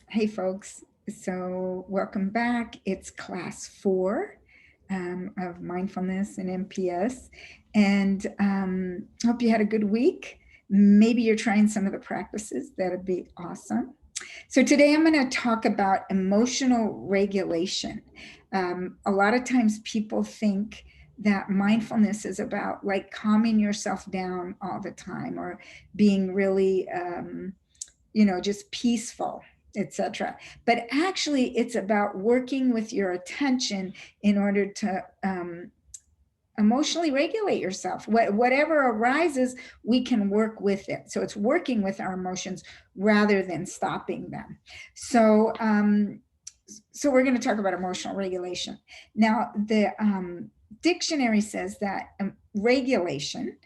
Hey folks, so welcome back. It's class 4 of mindfulness and MPS, and hope you had a good week. Maybe you're trying some of the practices. That'd be awesome. So today I'm going to talk about emotional regulation. A lot of times people think that mindfulness is about like calming yourself down all the time or being really just peaceful, etc. But actually it's about working with your attention in order to emotionally regulate yourself. Whatever arises, we can work with it. So it's working with our emotions rather than stopping them. So we're going to talk about emotional regulation. Now, the dictionary says that regulation,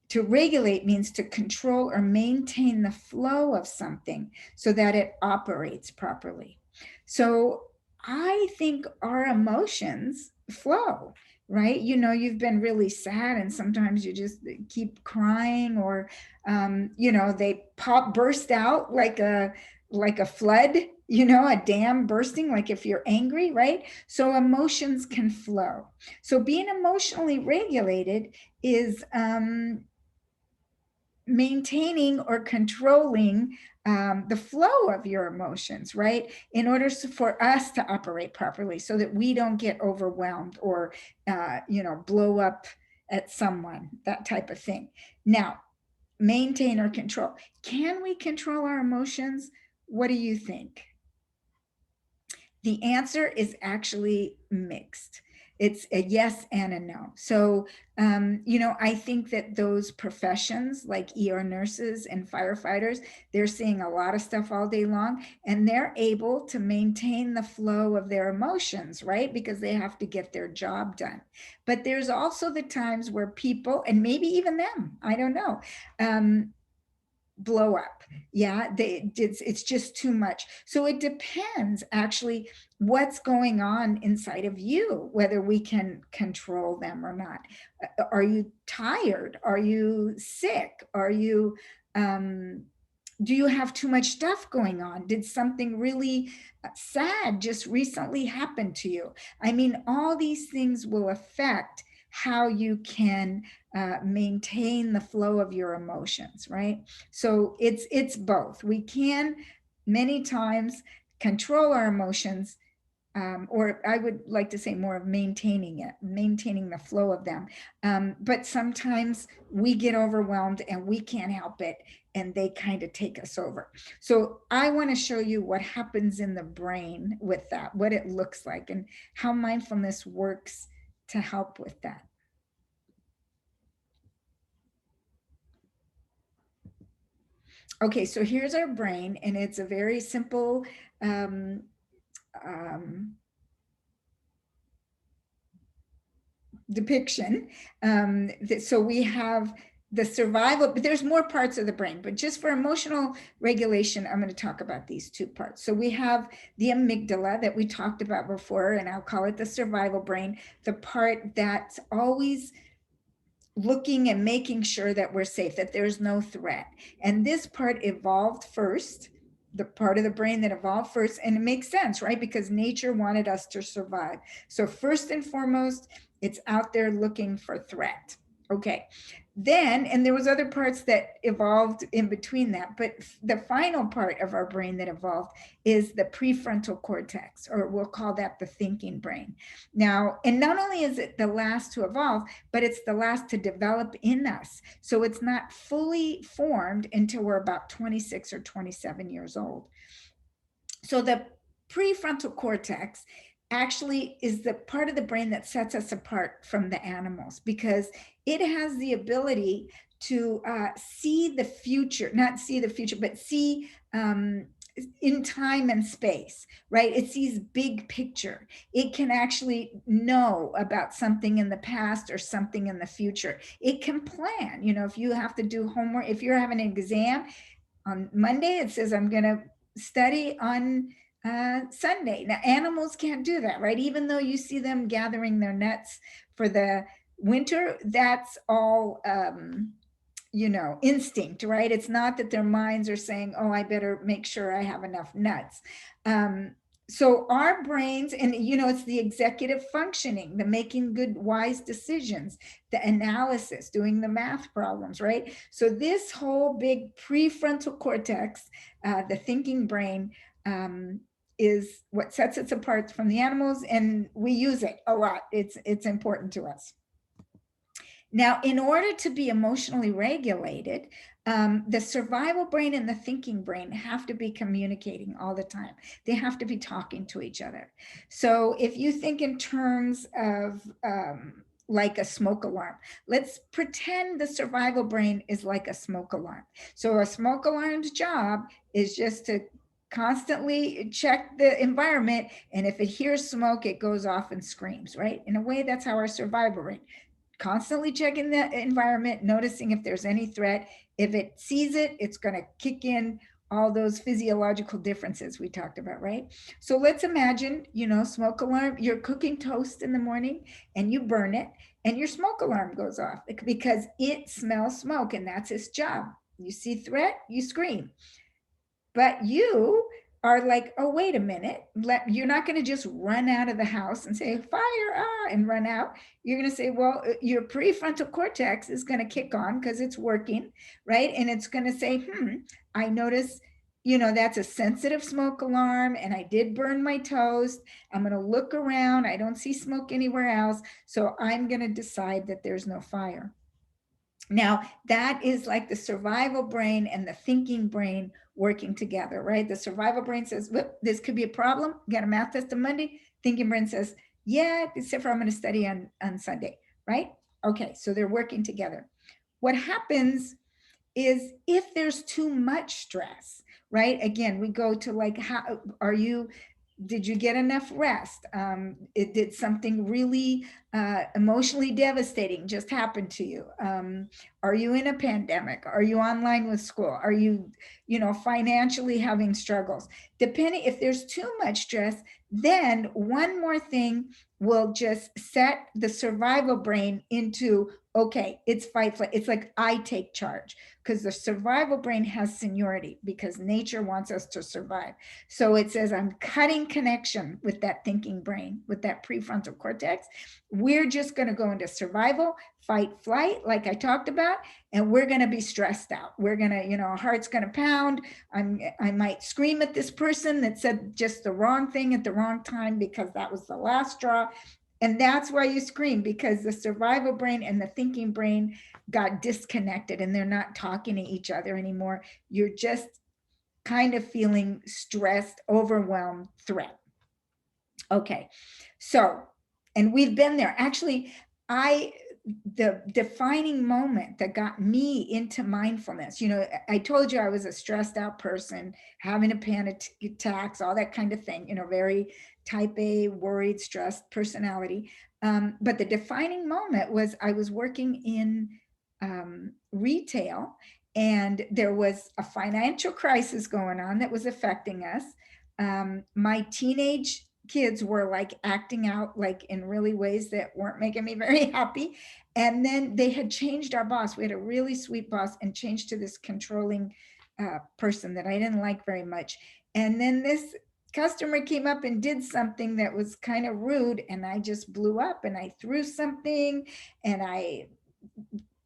to regulate means to control or maintain the flow of something so that it operates properly. So I think our emotions flow, right? You've been really sad and sometimes you just keep crying, or they burst out like a flood, a dam bursting, like if you're angry, right? So emotions can flow. So being emotionally regulated is maintaining or controlling the flow of your emotions, right? In order for us to operate properly so that we don't get overwhelmed or, blow up at someone, that type of thing. Now, maintain or control. Can we control our emotions? What do you think? The answer is actually mixed. It's a yes and a no. So, I think that those professions like ER nurses and firefighters, they're seeing a lot of stuff all day long, and they're able to maintain the flow of their emotions, right? Because they have to get their job done. But there's also the times where people, and maybe even them, I don't know, blow up. It's just too much. So it depends actually what's going on inside of you, whether we can control them or not. Are you tired? Are you sick? Are you do you have too much stuff going on? Did something really sad just recently happen to you? I mean, all these things will affect how you can maintain the flow of your emotions, right? So it's both. We can many times control our emotions, or I would like to say more of maintaining it, maintaining the flow of them. But sometimes we get overwhelmed and we can't help it, and they kind of take us over. So I want to show you what happens in the brain with that, what it looks like, and how mindfulness works to help with that. Okay, so here's our brain, and it's a very simple um, um, depiction. So we have the survival, but there's more parts of the brain, but just for emotional regulation, I'm going to talk about these two parts. So we have the amygdala that we talked about before, and I'll call it the survival brain, the part that's always looking and making sure that we're safe, that there's no threat. And this part evolved first, the part of the brain that evolved first, and it makes sense, right? Because nature wanted us to survive. So first and foremost, it's out there looking for threat. Okay. Then, and there was other parts that evolved in between that, but the final part of our brain that evolved is the prefrontal cortex, or we'll call that the thinking brain. Now, and not only is it the last to evolve, but it's the last to develop in us. So it's not fully formed until we're about 26 or 27 years old. So the prefrontal cortex actually is the part of the brain that sets us apart from the animals, because it has the ability to see the future, not see the future, but see in time and space, right? It sees big picture. It can actually know about something in the past or something in the future. It can plan, if you have to do homework, if you're having an exam on Monday, it says, I'm going to study on Sunday. Now, animals can't do that, right? Even though you see them gathering their nuts for the winter, that's all instinct, right? It's not that their minds are saying, oh, I better make sure I have enough nuts. So our brains, and it's the executive functioning, the making good, wise decisions, the analysis, doing the math problems, right? So this whole big prefrontal cortex, the thinking brain, is what sets us apart from the animals, and we use it a lot. It's important to us. Now, in order to be emotionally regulated, the survival brain and the thinking brain have to be communicating all the time. They have to be talking to each other. So if you think in terms of like a smoke alarm, let's pretend the survival brain is like a smoke alarm. So a smoke alarm's job is just to constantly check the environment, and if it hears smoke, it goes off and screams, right? In a way, that's how our survival brain, constantly checking the environment, noticing if there's any threat. If it sees it, it's going to kick in all those physiological differences we talked about, right? So let's imagine, smoke alarm, you're cooking toast in the morning and you burn it and your smoke alarm goes off because it smells smoke, and that's its job. You see threat, you scream. But you are like, oh, wait a minute. You're not going to just run out of the house and say, fire, and run out. You're going to say, well, your prefrontal cortex is going to kick on because it's working, right? And it's going to say, I notice, that's a sensitive smoke alarm, and I did burn my toast. I'm going to look around. I don't see smoke anywhere else. So I'm going to decide that there's no fire. Now, that is like the survival brain and the thinking brain working together, right? The survival brain says, this could be a problem. Got a math test on Monday. Thinking brain says, yeah, except for I'm going to study on Sunday, right? Okay, so they're working together. What happens is if there's too much stress, right? Again, we go to like, how did you get enough rest? Did something really emotionally devastating just happen to you? Are you in a pandemic? Are you online with school? Are you, financially having struggles? Depending, if there's too much stress, then one more thing will just set the survival brain into, okay, it's fight, flight. It's like I take charge, because the survival brain has seniority because nature wants us to survive. So it says, I'm cutting connection with that thinking brain, with that prefrontal cortex. We're just going to go into survival, fight, flight, like I talked about, and we're going to be stressed out. We're going to, our heart's going to pound. I might scream at this person that said just the wrong thing at the wrong time because that was the last straw. And that's why you scream, because the survival brain and the thinking brain got disconnected and they're not talking to each other anymore. You're just kind of feeling stressed, overwhelmed, threat. Okay, so, and we've been there. Actually, the defining moment that got me into mindfulness, I told you I was a stressed out person, having a panic attacks, all that kind of thing, very type A, worried, stressed personality. But the defining moment was I was working in retail, and there was a financial crisis going on that was affecting us. My teenage kids were like acting out like in really ways that weren't making me very happy. And then they had changed our boss. We had a really sweet boss and changed to this controlling person that I didn't like very much. And then this customer came up and did something that was kind of rude, and I just blew up and I threw something, and I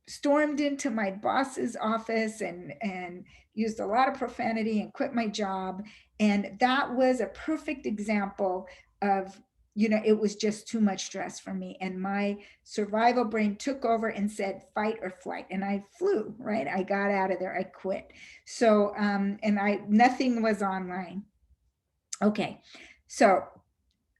stormed into my boss's office and used a lot of profanity and quit my job. And that was a perfect example of, it was just too much stress for me. And my survival brain took over and said, fight or flight. And I flew, right? I got out of there. I quit. So, nothing was online. Okay. So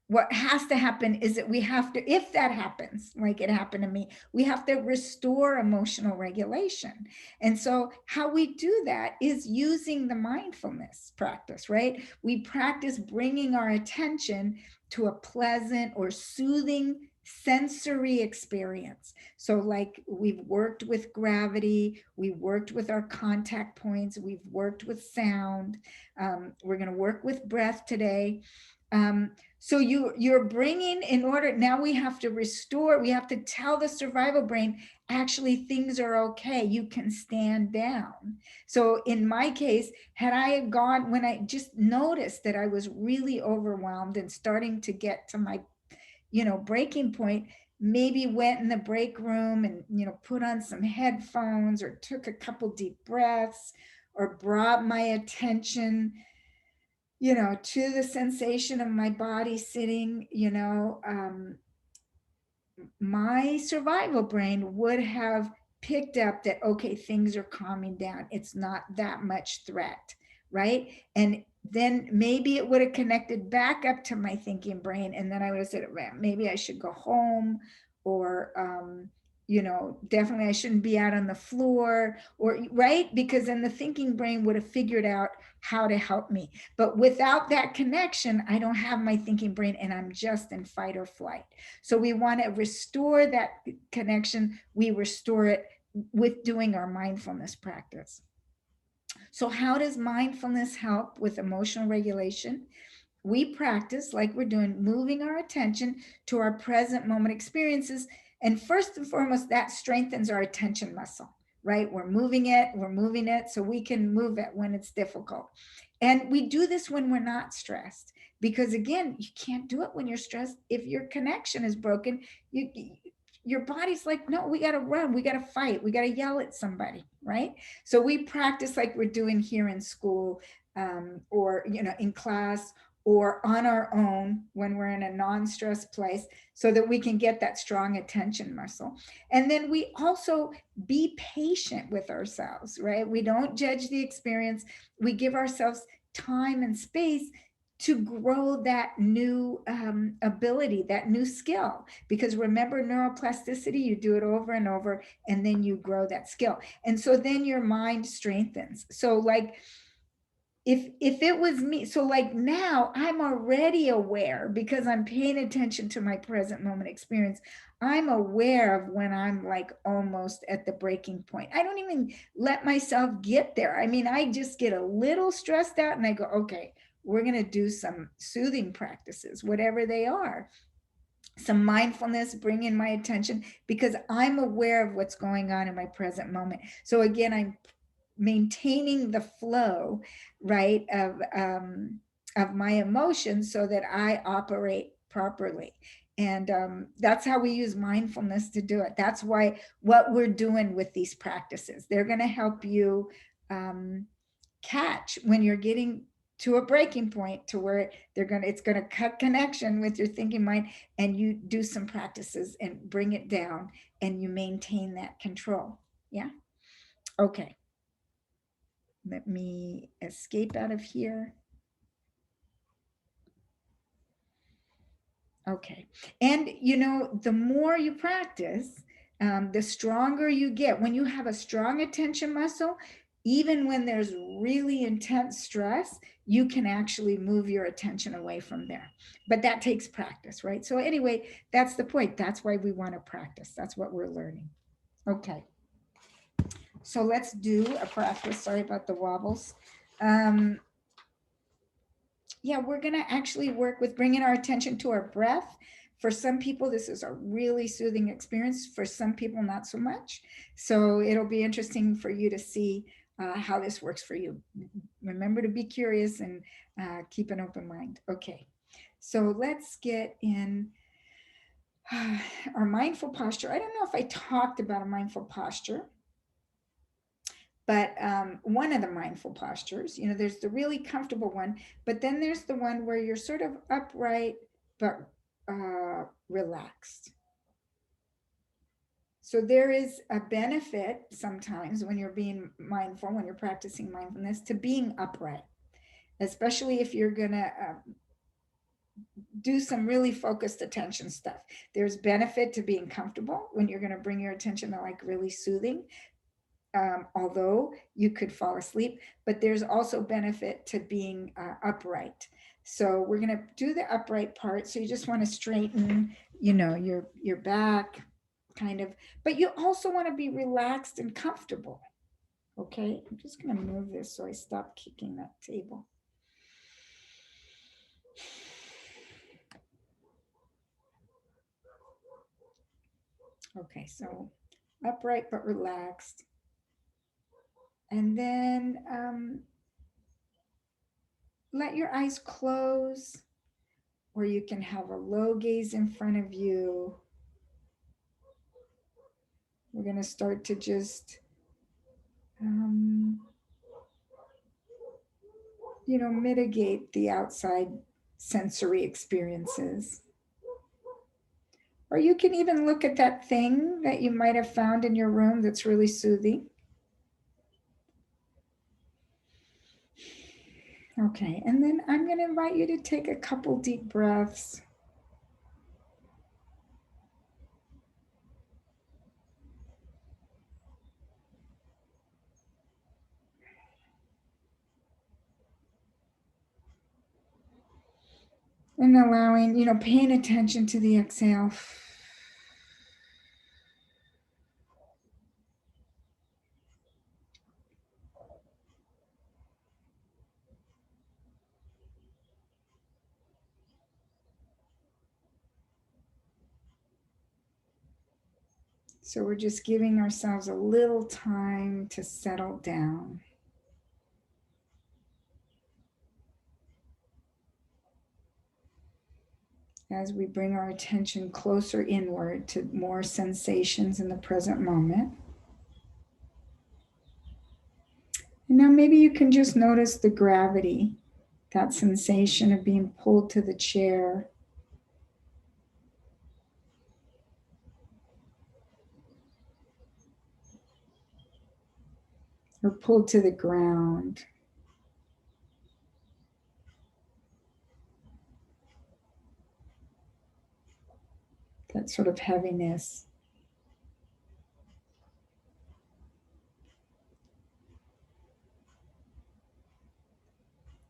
what has to happen is that we have to, if that happens, like it happened to me, we have to restore emotional regulation. And so how we do that is using the mindfulness practice, right? We practice bringing our attention to a pleasant or soothing sensory experience. So like we've worked with gravity, we've worked with our contact points, we've worked with sound. We're going to work with breath today. So you're bringing, in order, now we have to restore, we have to tell the survival brain, actually things are okay. You can stand down. So in my case, had I gone, when I just noticed that I was really overwhelmed and starting to get to my, breaking point, maybe went in the break room and, put on some headphones or took a couple deep breaths or brought my attention, to the sensation of my body sitting, my survival brain would have picked up that, okay, things are calming down. It's not that much threat, right? And then maybe it would have connected back up to my thinking brain. And then I would have said, well, maybe I should go home, or, definitely I shouldn't be out on the floor, or, right? Because then the thinking brain would have figured out how to help me. But without that connection, I don't have my thinking brain and I'm just in fight or flight. So we want to restore that connection. We restore it with doing our mindfulness practice. So how does mindfulness help with emotional regulation? We practice, like we're doing, moving our attention to our present moment experiences. And first and foremost, that strengthens our attention muscle, right? We're moving it so we can move it when it's difficult. And we do this when we're not stressed, because again, you can't do it when you're stressed. If your connection is broken, your body's like, no, we got to run, we got to fight, we got to yell at somebody, right? So we practice like we're doing here in school, or in class, or on our own when we're in a non-stress place, so that we can get that strong attention muscle. And then we also be patient with ourselves, right? We don't judge the experience. We give ourselves time and space to grow that new ability, that new skill. Because remember, neuroplasticity, you do it over and over, and then you grow that skill. And so then your mind strengthens. So like, if it was me, so like now I'm already aware, because I'm paying attention to my present moment experience. I'm aware of when I'm like almost at the breaking point. I don't even let myself get there. I mean, I just get a little stressed out and I go, okay, we're going to do some soothing practices, whatever they are. Some mindfulness, bring in my attention, because I'm aware of what's going on in my present moment. So again, I'm maintaining the flow, right, of my emotions, so that I operate properly. And that's how we use mindfulness to do it. That's why what we're doing with these practices, they're going to help you catch when you're getting to a breaking point, to where it's going to cut connection with your thinking mind, and you do some practices and bring it down, and you maintain that control. Yeah. Okay. Let me escape out of here. Okay. And the more you practice, the stronger you get. When you have a strong attention muscle, even when there's really intense stress, you can actually move your attention away from there. But that takes practice, right? So anyway, that's the point. That's why we want to practice. That's what we're learning. Okay. So let's do a practice. Sorry about the wobbles. Yeah, we're going to actually work with bringing our attention to our breath. For some people, this is a really soothing experience. For some people, not so much. So it'll be interesting for you to see how this works for you. Remember to be curious and keep an open mind. Okay, so let's get in our mindful posture. I don't know if I talked about a mindful posture, but one of the mindful postures, there's the really comfortable one, but then there's the one where you're sort of upright but relaxed. So there is a benefit sometimes when you're being mindful, when you're practicing mindfulness, to being upright, especially if you're gonna do some really focused attention stuff. There's benefit to being comfortable when you're gonna bring your attention to like really soothing. Although you could fall asleep, but there's also benefit to being upright. So we're going to do the upright part. So you just want to straighten, your back kind of, but you also want to be relaxed and comfortable. Okay, I'm just going to move this so I stop kicking that table. Okay, so upright but relaxed. And then let your eyes close, or you can have a low gaze in front of you. We're going to start to just, mitigate the outside sensory experiences. Or you can even look at that thing that you might have found in your room that's really soothing. Okay, and then I'm going to invite you to take a couple deep breaths. And allowing, paying attention to the exhale. So we're just giving ourselves a little time to settle down. As we bring our attention closer inward to more sensations in the present moment. And now maybe you can just notice the gravity, that sensation of being pulled to the chair. Or pulled to the ground. That sort of heaviness.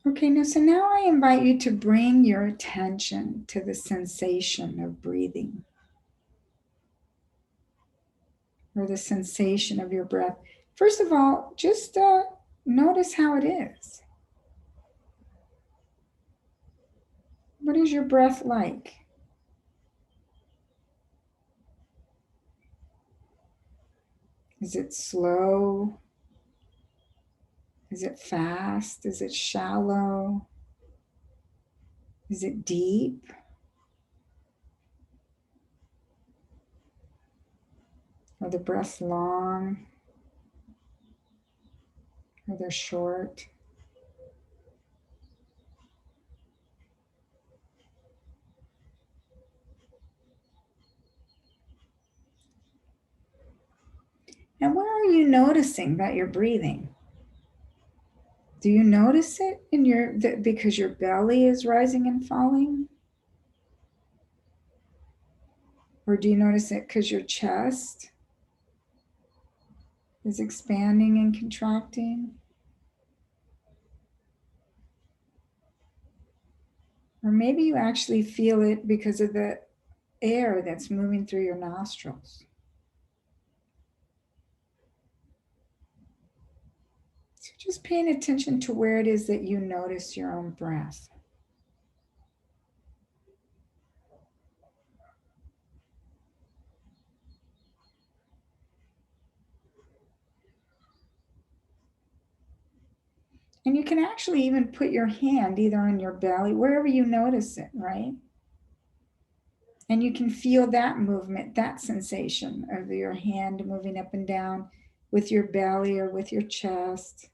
Okay, so now I invite you to bring your attention to the sensation of breathing, or the sensation of your breath. First of all, just notice how it is. What is your breath like? Is it slow? Is it fast? Is it shallow? Is it deep? Are the breaths long? Are they short? And where are you noticing that you're breathing? Do you notice it because your belly is rising and falling? Or do you notice it because your chest is expanding and contracting? Or maybe you actually feel it because of the air that's moving through your nostrils. So just paying attention to where it is that you notice your own breath. And you can actually even put your hand either on your belly, wherever you notice it, right? And you can feel that movement, that sensation of your hand moving up and down with your belly or with your chest.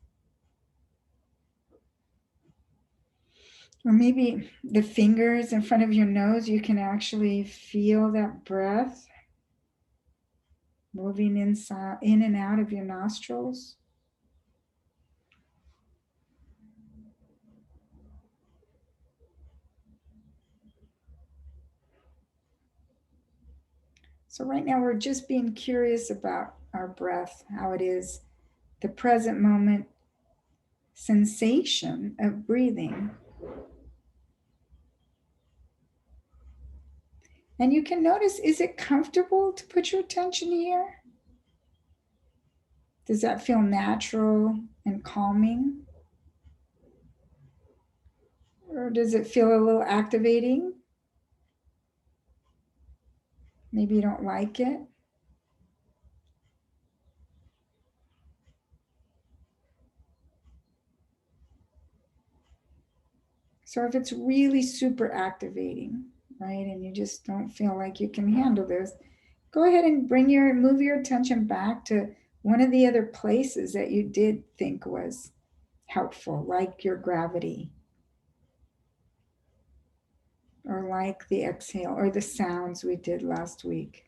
Or maybe the fingers in front of your nose, you can actually feel that breath moving inside, in and out of your nostrils. So right now we're just being curious about our breath, how it is, the present moment sensation of breathing. And you can notice, is it comfortable to put your attention here? Does that feel natural and calming? Or does it feel a little activating? Maybe you don't like it. So if it's really super activating, right, and you just don't feel like you can handle this, go ahead and move your attention back to one of the other places that you did think was helpful, like your gravity, or like the exhale, or the sounds we did last week.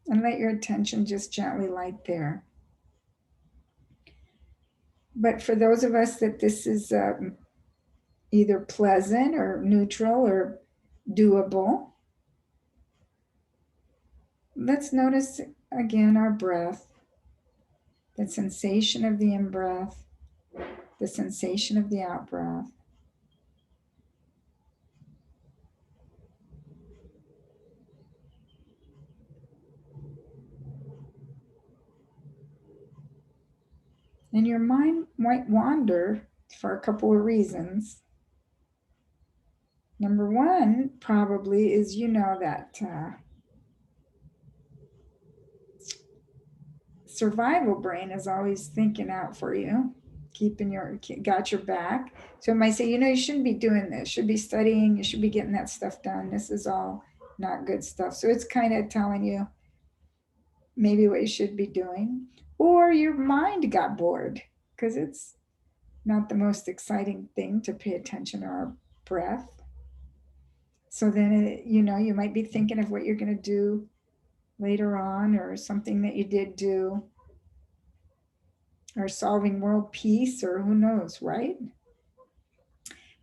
And let your attention just gently light there. But for those of us that this is either pleasant or neutral or doable, let's notice again our breath, the sensation of the in-breath, the sensation of the out-breath. And your mind might wander for a couple of reasons. Number one, probably, is that survival brain is always thinking out for you, got your back. So it might say, you shouldn't be doing this, should be studying, you should be getting that stuff done. This is all not good stuff. So it's kind of telling you maybe what you should be doing. Or your mind got bored because it's not the most exciting thing to pay attention to our breath. So then, you might be thinking of what you're going to do later on, or something that you did do, or solving world peace, or who knows, right?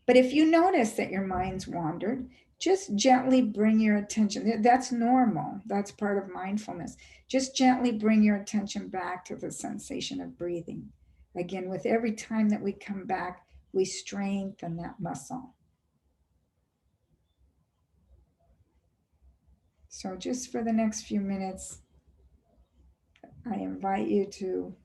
But if you notice that your mind's wandered, just gently bring your attention. That's normal. That's part of mindfulness. Just gently bring your attention back to the sensation of breathing. Again, with every time that we come back, we strengthen that muscle. So just for the next few minutes, I invite you to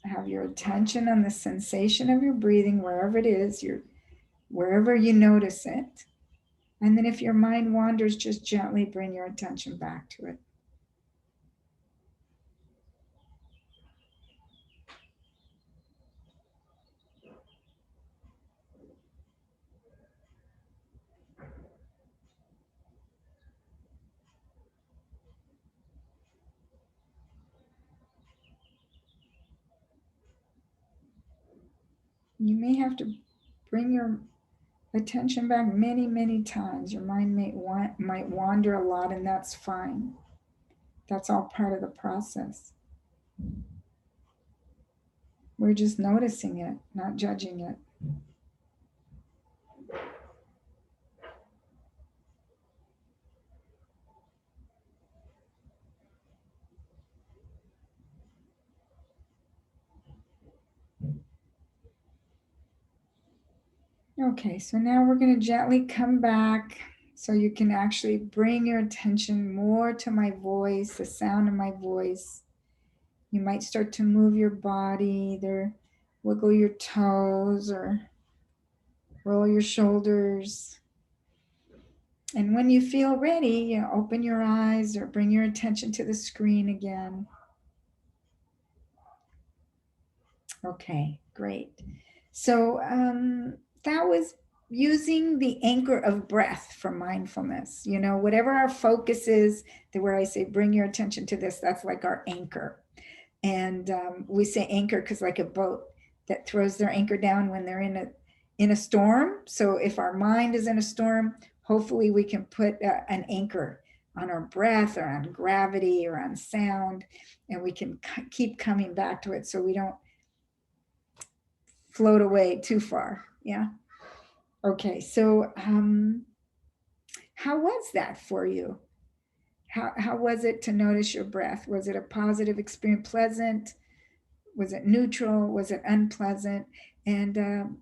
have your attention on the sensation of your breathing, wherever it is, wherever you notice it. And then if your mind wanders, just gently bring your attention back to it. You may have to bring your attention back many, many times. Your mind might wander a lot, and that's fine. That's all part of the process. We're just noticing it, not judging it. Okay, so now we're going to gently come back so you can actually bring your attention more to my voice, the sound of my voice. You might start to move your body, either wiggle your toes or roll your shoulders. And when you feel ready, open your eyes or bring your attention to the screen again. Okay, great. So that was using the anchor of breath for mindfulness. Whatever our focus is, where I say bring your attention to this, that's like our anchor. And we say anchor because like a boat that throws their anchor down when they're in a storm. So if our mind is in a storm, hopefully we can put an anchor on our breath or on gravity or on sound, and we can keep coming back to it so we don't float away too far. Yeah. Okay. So how was that for you? How was it to notice your breath? Was it a positive experience, pleasant? Was it neutral? Was it unpleasant? And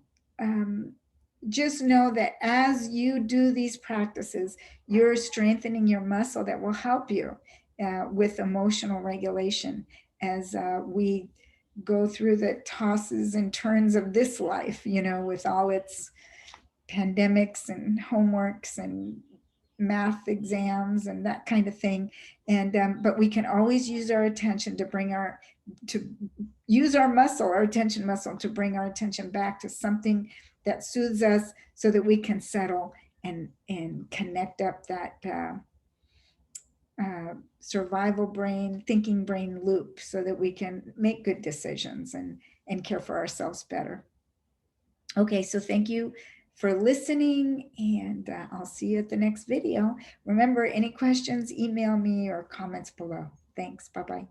just know that as you do these practices, you're strengthening your muscle that will help you with emotional regulation as we go through the tosses and turns of this life, with all its pandemics and homeworks and math exams and that kind of thing. And but we can always use our attention to use our muscle, our attention muscle, to bring our attention back to something that soothes us, so that we can settle and connect up that survival brain, thinking brain loop, so that we can make good decisions and care for ourselves better. Okay, so thank you for listening, and I'll see you at the next video. Remember, any questions, email me or comments below. Thanks. Bye-bye.